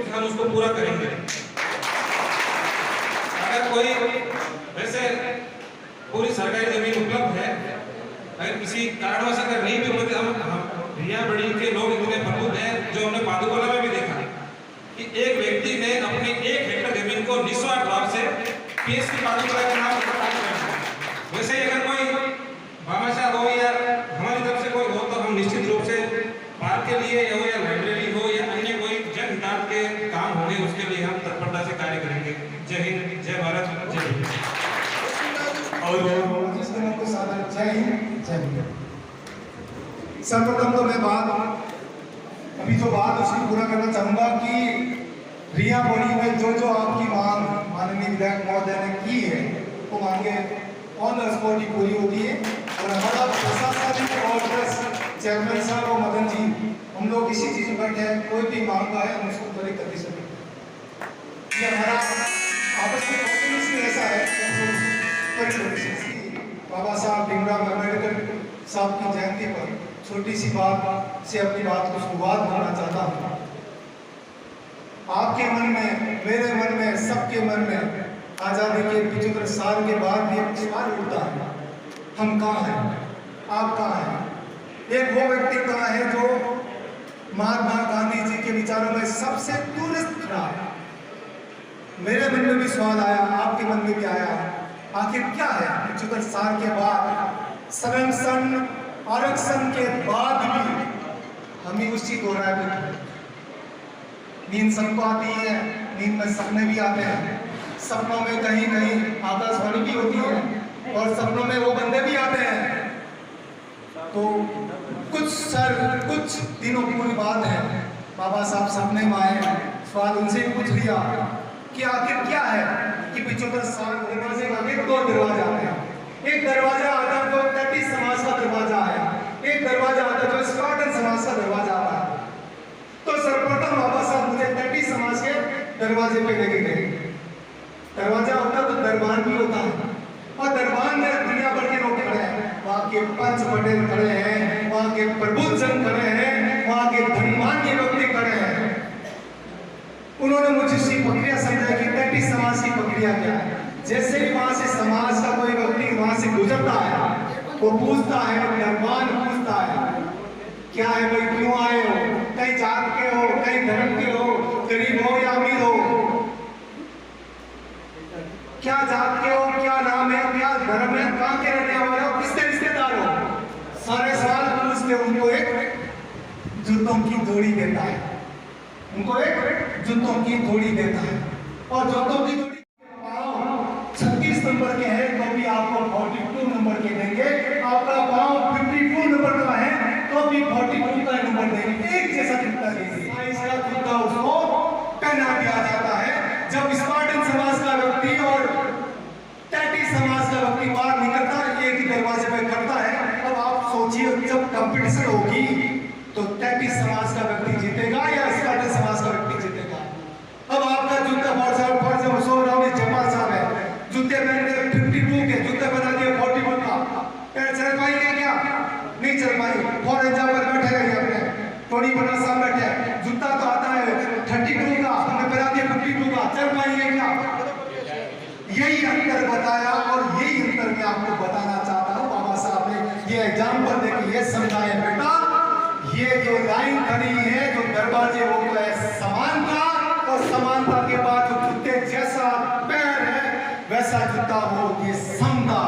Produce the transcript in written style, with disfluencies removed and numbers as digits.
निश्चित हम उसको पूरा करेंगे। अगर कोई वैसे पूरी सरकारी जमीन उपलब्ध है, अगर किसी कारणवश अगर नहीं भी उपलब्ध, हम रिया बड़ी के लोग इतने प्रबुद्ध हैं, जो हमने पादुकोला में भी देखा कि एक व्यक्ति ने अपनी 1 हेक्टेयर जमीन को निस्वार्थ भाव से पीएसपी पादुकोला के नाम पर दान किया। वैसे अगर कोई भामाशाह हो या हमारी तरफ से कोई हो, तो हम निश्चित रूप से पार्क के लिए हो या लाइब्रेरी हो या अन्य कोई जनहितार्थ के काम होंगे, उसके लिए हम तत्परता से कार्य करेंगे। जय हिंद, जय भारत, जय हिंद। और जय हिंद, जय हिंद। सर्वप्रथम तो मैं अभी जो बात उसकी पूरा करना चाहूंगा कि रिया बड़ी में जो आपकी मांग माननीय विधायक महोदय ने की है, वो मांगे ऑन द स्पॉट ही पूरी होती है। और हमारा प्रशासन और चेयरमैन साहब और मदन जी, हम लोग इसी चीज में बैठे हैं, कोई भी मांग है हम उसको त्वरित कर सकते। ये हमारा आपस में कॉम्बिनेशन ऐसा है कि बाबा साहब भीमराव अम्बेडकर साहब की जयंती पर छोटी सी बात से अपनी बात को शुरुआत करना चाहता हूँ। आपके मन में, मेरे मन में, सबके मन में आजादी के 75 साल के बाद भी एक सवाल उठता है, हम कहाँ हैं, आप कहाँ हैं? एक वो व्यक्ति कहाँ है जो महात्मा गांधी जी के विचारों में सबसे दूरस्थ खड़ा है। मेरे मन में भी सवाल आया, आपके मन में भी आया, आखिर क्या है 75 साल के बाद, संरक्षण आरक्षण के बाद भी हम ही उसी दोहराए बैठे। नींद सबको आती है, नींद में सपने भी आते हैं, सपनों में कहीं कहीं आकाशवाणी भी होती है और सपनों में वो बंदे भी आते हैं। तो कुछ दिनों पूरी बात है, बाबा साहब सपने में आए, सवाल उनसे भी पूछ लिया कि आखिर क्या है कि 75 साल दरवाजे का एक 2 दरवाजा आते हैं। एक दरवाजा आता है जो 33 समाज का दरवाजा आया, एक दरवाजा आता है जो स्कॉटन समाज का दरवाजा आता है। तो सर्वप्रथम बाबा साहब मुझे 33 समाज के दरवाजे पे लेके गए। दरवाजा होता तो दरबार भी होता है, और दरबार में दुनिया भर के लोग खड़े हैं। वहाँ के पंच पटेल खड़े हैं, वहाँ के प्रबुद्धजन खड़े हैं, वहाँ के धनवान व्यक्ति खड़े हैं। उन्होंने मुझे सी प्रक्रिया समझाई कि 33 समाज की प्रक्रिया क्या है। जैसे ही वहाँ से समाज का कोई व्यक्ति वहाँ से गुजरता है, वो पूछता है, दरबार पूछता है क्या है भाई, क्यों आए हो, कई जात के हो, कई धर्म के हो, गरीब हो या अमीर हो, क्या जात के हो, क्या नाम है, क्या धर्म है, कहाँ के रहने वाले हो, किसके रिश्तेदार हो, सारे सवाल पूछते उनको एक जूतों की जोड़ी देता है, उनको एक जूतों की जोड़ी देता है। और जूतों की जोड़ी 36 नंबर के हैं तो भी आपको 42 नंबर के देंगे, आपका पाँव 52 नंबर का है तो भी 42 का नंबर देंगे, एक जैसा जूता देंगे। इसका जूता उसको पहना दिया जाता है। जब स्पार्टन समाज का व्यक्ति और 33 समाज का व्यक्ति बाहर निकलता है, एक ही दरवाजे पर खड़ता है। अब आप सोचिए, जब कंपटीशन होगी तो 33 समाज का व्यक्ति जीतेगा या स्पार्टन समाज का व्यक्ति जीतेगा? अब आपका जूता जब्बार साहब है, जूते पहन के 52 के जूते बना दिए 42 का, पैर चल पाएंगे क्या? नहीं चल पाएंगे। फॉर एग्जाम्पल बैठे रहिए, अपने टोनी बना साहब बैठे, जूता तो आता है 32 का, हमने बना दिया 52 का, चल पाएंगे क्या? यही अंतर बताया और यही अंतर मैं आपको बताना चाहता हूँ। बाबा साहब ने ये एग्जाम्पल देके ये समझाया, बेटा ये जो लाइन खड़ी है, जो दरवाजे, वो तो है समानता, और समानता के बाद जो जूते जैसा पैर है वैसा जूता हो ये समता।